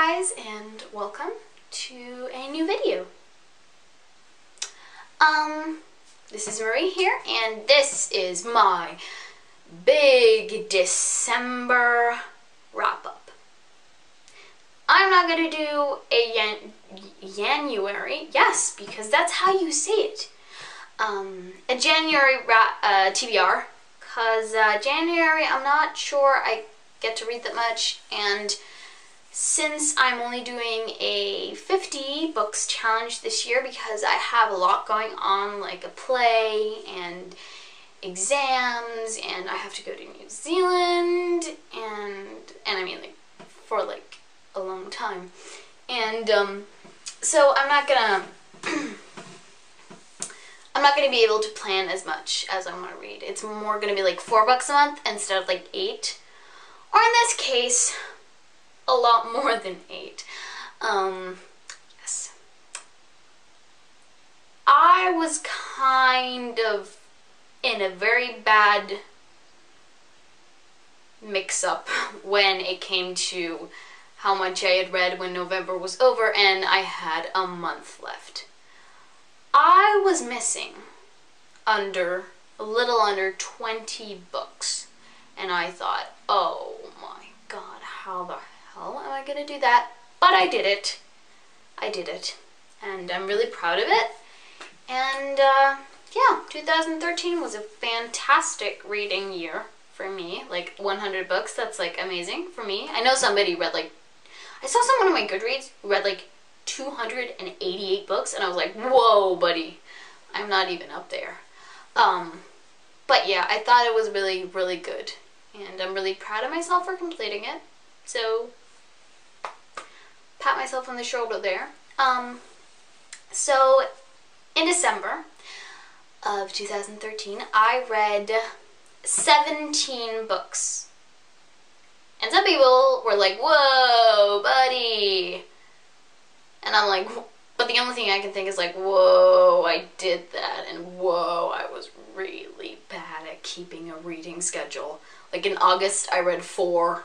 guys, and welcome to a new video. This is Marie here, and this is my big December wrap-up. I'm not going to do a January, yes, because that's how you say it. A January TBR, because January, I'm not sure I get to read that much, and since I'm only doing a 50 books challenge this year because I have a lot going on, like a play and exams, and I have to go to New Zealand, and I mean, like, for like a long time, and so I'm not gonna be able to plan as much as I want to read. It's more gonna be like $4 a month instead of like 8, or in this case, a lot more than 8. Yes. I was kind of in a very bad mix-up when it came to how much I had read when November was over and I had a month left. I was missing a little under 20 books, and I thought, oh my god, how the hell am I gonna do that? But I did it. I did it. And I'm really proud of it. And yeah, 2013 was a fantastic reading year for me. Like 100 books, that's like amazing for me. I know somebody read like, I saw someone on my Goodreads who read like 288 books, and I was like, whoa, buddy, I'm not even up there. But yeah, I thought it was really, really good. And I'm really proud of myself for completing it. So, pat myself on the shoulder there. So, in December of 2013, I read 17 books. And some people were like, whoa, buddy. And I'm like, but the only thing I can think is like, whoa, I did that. And whoa, I was really bad at keeping a reading schedule. Like in August, I read 4.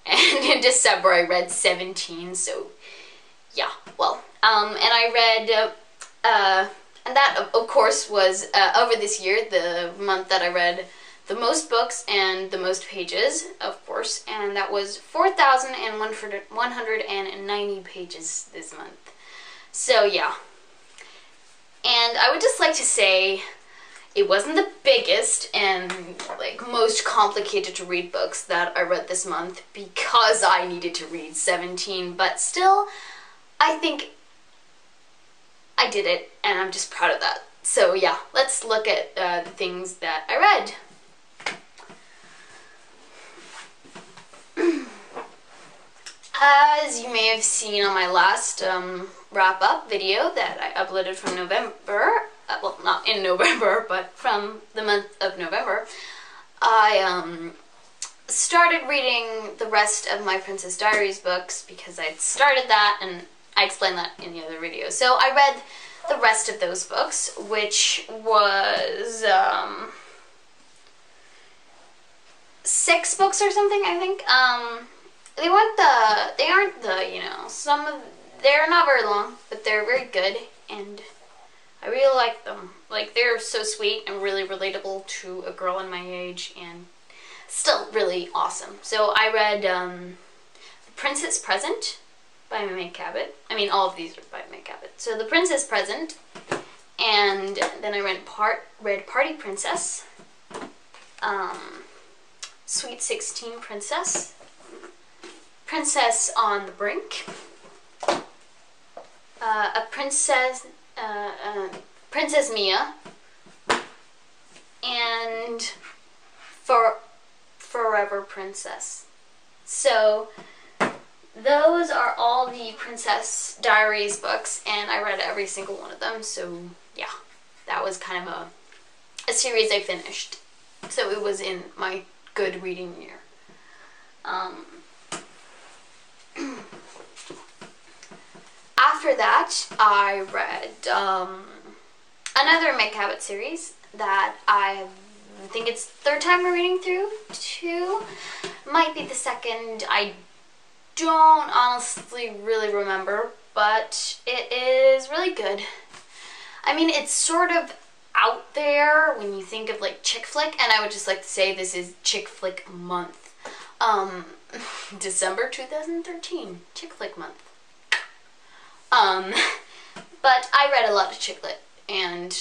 And in December, I read 17, so yeah, well, and I read, and that, of course, was, over this year, the month that I read the most books and the most pages, of course, and that was 4,190 pages this month. So, yeah. And I would just like to say, it wasn't the biggest and like most complicated to read books that I read this month because I needed to read 17, but still, I think I did it, and I'm just proud of that. So yeah, let's look at the things that I read. As you may have seen on my last wrap-up video that I uploaded from November, well, not in November, but from the month of November, I started reading the rest of my Princess Diaries books because I'd started that, and I explained that in the other video. So I read the rest of those books, which was 6 books or something, I think. They aren't the, you know, they're not very long, but they're very good, and I really like them. Like, they're so sweet and really relatable to a girl in my age, and still really awesome. So I read The Princess Present by Meg Cabot. I mean, all of these are by Meg Cabot. So The Princess Present, and then I read Party Princess, Sweet 16 Princess, Princess on the Brink, Princess Mia, and Forever Princess. So those are all the Princess Diaries books, and I read every single one of them. So yeah, that was kind of a series I finished. So it was in my good reading year. After that, I read another Meg Cabot series that I think it's the 3rd time I'm reading through. Might be the 2nd. I don't honestly really remember, but it is really good. I mean, it's sort of out there when you think of like chick flick, and I would just like to say this is chick flick month. December 2013, chick flick month. But I read a lot of chick lit, and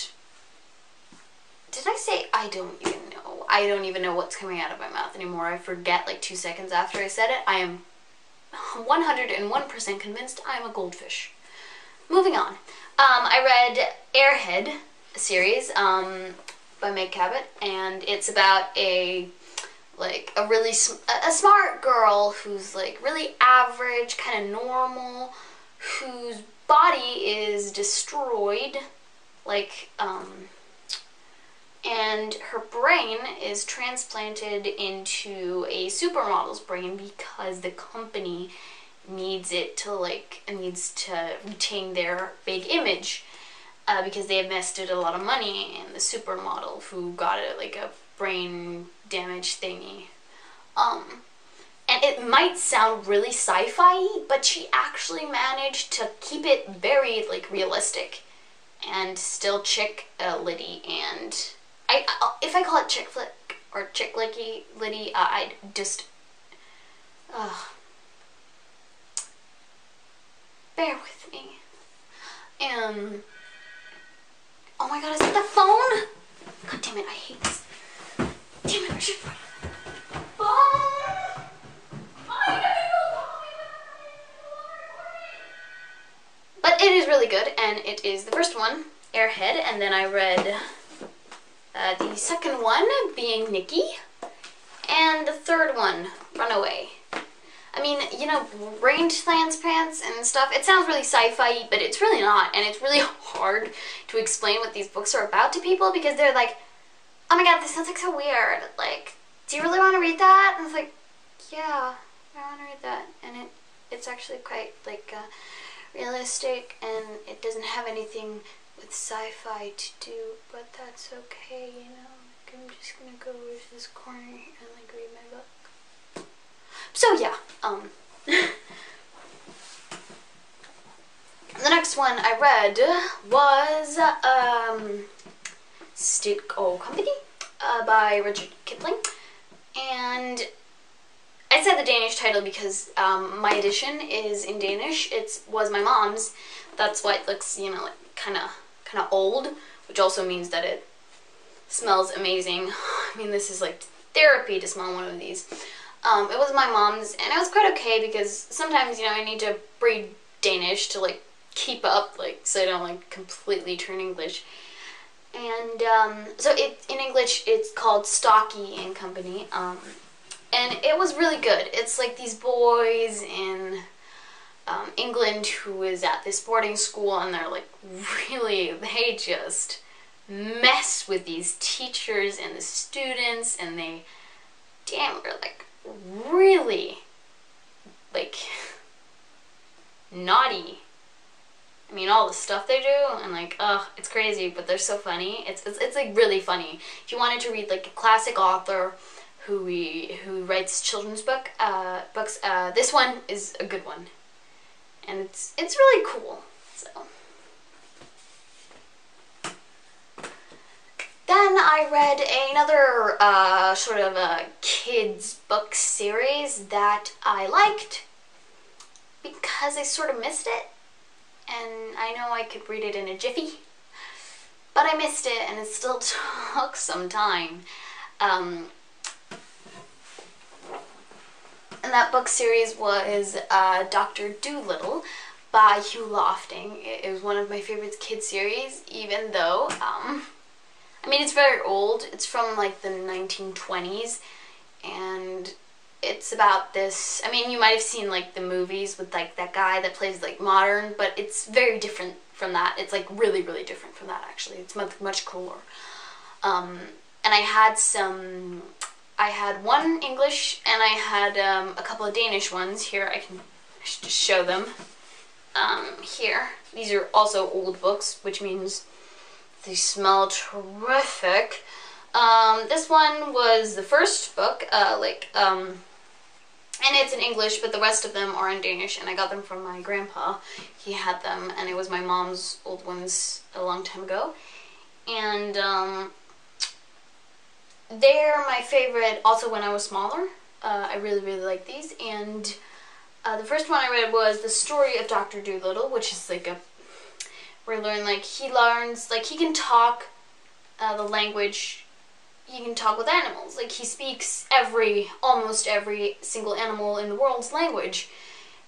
did I say I don't even know? I don't even know what's coming out of my mouth anymore. I forget like 2 seconds after I said it. I am 101% convinced I am a goldfish. Moving on. I read Airhead series by Meg Cabot, and it's about a really smart girl who's like really average, kind of normal, whose body is destroyed, and her brain is transplanted into a supermodel's brain because the company needs to retain their big image, because they invested a lot of money in the supermodel who got a brain damage thingy. And it might sound really sci-fi, but she actually managed to keep it very realistic and still chick litty. And if I call it chick flick or chick litty, I'd just bear with me. And oh my god, is that the phone? God damn it, I hate this. Damn it, I should put the phone. But it is really good, and it is the first one, Airhead, and then I read the second one, being Nikki, and the third one, Runaway. I mean, you know, brain transplants and stuff, it sounds really sci-fi, but it's really not, and it's really hard to explain what these books are about to people, because they're like, oh my god, this sounds so weird, do you really want to read that? And it's like, yeah, I want to read that, and it's actually quite, realistic, and it doesn't have anything with sci-fi to do, but that's okay, you know, I'm just gonna go over to this corner and, read my book. So, yeah, the next one I read was, Stick O Company, by Richard Kipling, and I said the Danish title because my edition is in Danish. It was my mom's. That's why it looks, you know, kind of old, which also means that it smells amazing. I mean, this is like therapy to smell one of these. It was my mom's, and it was quite okay because sometimes, you know, I need to read Danish to keep up, so I don't completely turn English. And so in English it's called Stocky and Company. And it was really good. It's these boys in England who is at this boarding school, and they're they just mess with these teachers and the students, and they are really naughty. I mean, all the stuff they do, and it's crazy, but they're so funny. It's really funny. If you wanted to read a classic author who writes children's books, this one is a good one, and it's really cool. So then I read another sort of a kids book series that I liked because I sort of missed it, and I know I could read it in a jiffy, but I missed it, and it still took some time. And that book series was Dr. Dolittle by Hugh Lofting. It was one of my favorite kid series, even though, I mean, it's very old. It's from the 1920s, and it's about this, I mean, you might have seen the movies with that guy that plays modern, but it's very different from that. It's really, really different from that, actually. It's much, much cooler. And I had one English, and I had a couple of Danish ones. Here, I should just show them. Here. These are also old books, which means they smell terrific. This one was the first book, And it's in English, but the rest of them are in Danish, and I got them from my grandpa. He had them, and it was my mom's old ones a long time ago. And they're my favorite also when I was smaller. I really, really like these. And the first one I read was The Story of Dr. Dolittle, which is like where you learn, like, he learns, like, he can talk the language. He can talk with animals. Like, he speaks almost every single animal in the world's language,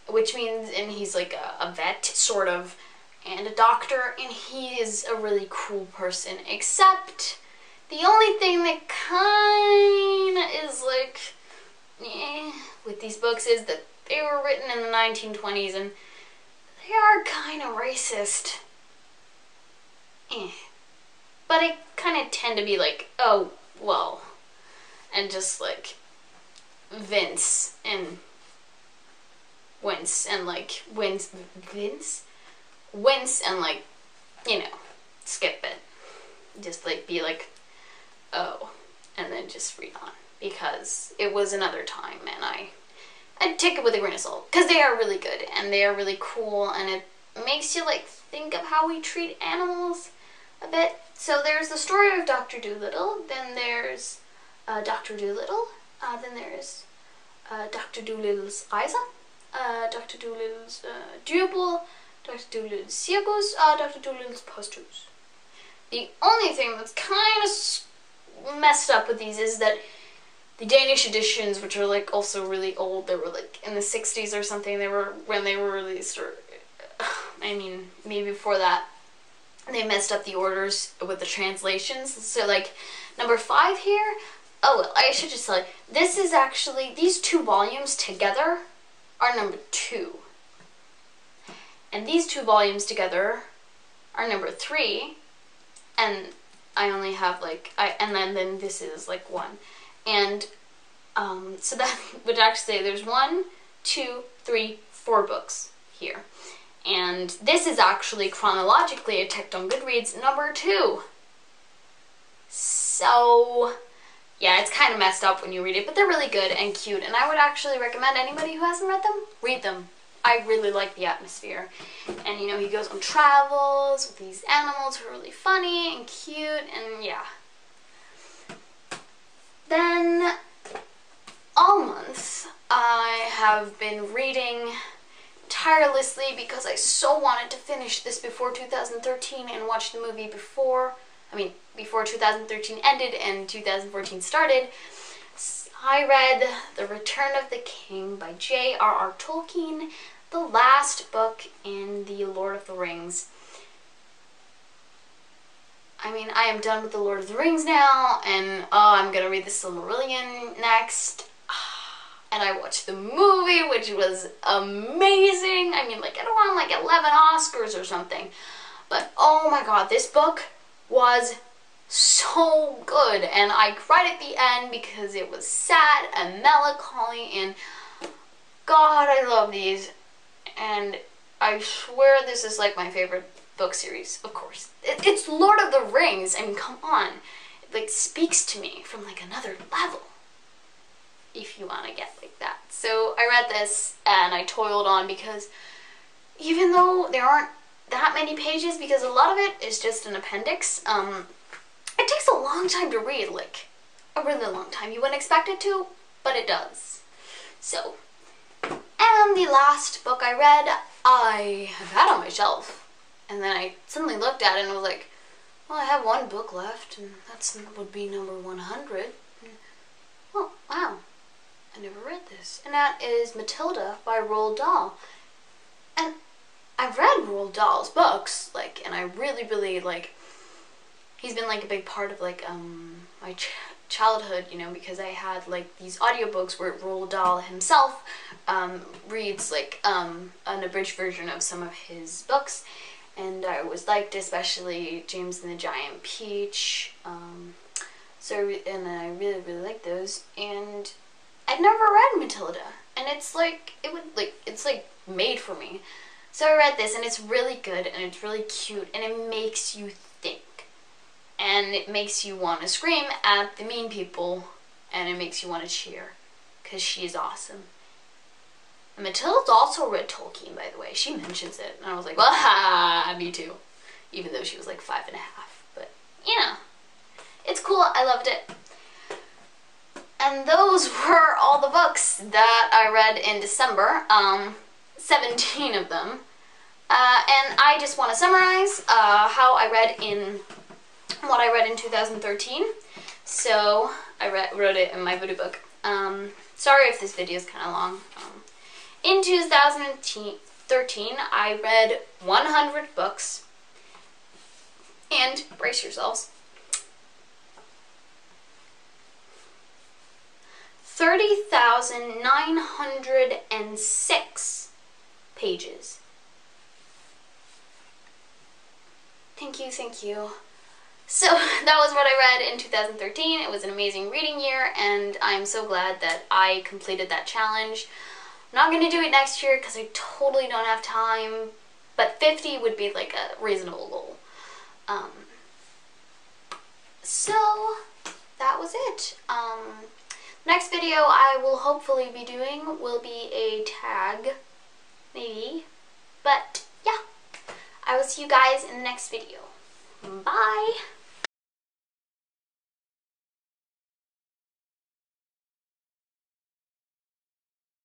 which means, and he's like a vet, sort of, and a doctor, and he is a really cool person, except the only thing that kinda is like, with these books is that they were written in the 1920s, and they are kinda racist. But I kinda tend to be like, oh, well, and just like Vince and wince and like wince and like, you know, skip it. Just like be like, oh, and then just read on, because it was another time, and I'd take it with a grain of salt, because they are really good and they are really cool, and it makes you like think of how we treat animals a bit. So there's The Story of Dr. Dolittle, then there's Dr. Dolittle, then there's Dr. Dolittle's Reise, Dr. Dolittle's Dürbel, Dr. Dolittle's Circus, Dr. Dolittle's Posthus. The only thing that's kind of messed up with these is that the Danish editions, which are like also really old, they were like in the 60s or something, when they were released, or I mean maybe before that, they messed up the orders with the translations. So like number 5 here, oh well, I should just tell you, this is actually, these 2 volumes together are number 2. And these 2 volumes together are number 3. And I only have like, and then this is like 1. And so that would actually say there's 1, 2, 3, 4 books here. And this is actually chronologically, I checked on Goodreads, number 2. So, yeah, it's kind of messed up when you read it, but they're really good and cute, and I would actually recommend anybody who hasn't read them, read them. I really like the atmosphere. And, you know, he goes on travels with these animals who are really funny and cute, and yeah. Then, all month, I have been reading tirelessly because I so wanted to finish this before 2013 and watch the movie before 2013 ended and 2014 started. I read The Return of the King by J.R.R. Tolkien, the last book in the Lord of the Rings. I mean, I am done with the Lord of the Rings now, and I'm gonna read the Silmarillion next. And I watched the movie, which was amazing. I mean, like, it won like 11 Oscars or something. But oh my god, this book was so good. And I cried at the end because it was sad and melancholy. And god, I love these. And I swear this is like my favorite book series, of course. It's Lord of the Rings. I mean, come on. It like speaks to me from like another level, if you want to get like that. So I read this and I toiled on, because even though there aren't that many pages, because a lot of it is just an appendix, it takes a long time to read, like a really long time. You wouldn't expect it to, but it does. So, and the last book I read, I have had on my shelf, and then I suddenly looked at it and was like, well, I have 1 book left, and that would be number 100. Oh, wow. I never read this. And that is Matilda by Roald Dahl. And I've read Roald Dahl's books, like, and I really, really, like, he's been, like, a big part of, like, my childhood, you know, because I had, like, these audiobooks where Roald Dahl himself reads, like, an abridged version of some of his books. And I always liked, especially James and the Giant Peach. And I really, really like those. And I'd never read Matilda, and it's like, it's like made for me. So I read this, and it's really good, and it's really cute, and it makes you think. And it makes you want to scream at the mean people, and it makes you want to cheer, because she is awesome. And Matilda's also read Tolkien, by the way. She mentions it. And I was like, well, me too. Even though she was like 5 and a half. But, you know, it's cool. I loved it. And those were all the books that I read in December. 17 of them. And I just want to summarize how I read in what I read in 2013. So I wrote it in my voodoo book. Sorry if this video is kind of long. In 2013, I read 100 books. And brace yourselves. 30,906 pages. Thank you, thank you. So that was what I read in 2013. It was an amazing reading year, and I'm so glad that I completed that challenge. I'm not going to do it next year because I totally don't have time, but 50 would be like a reasonable goal. So that was it. Next video I will hopefully be doing will be a tag, maybe, but yeah. I will see you guys in the next video. Bye!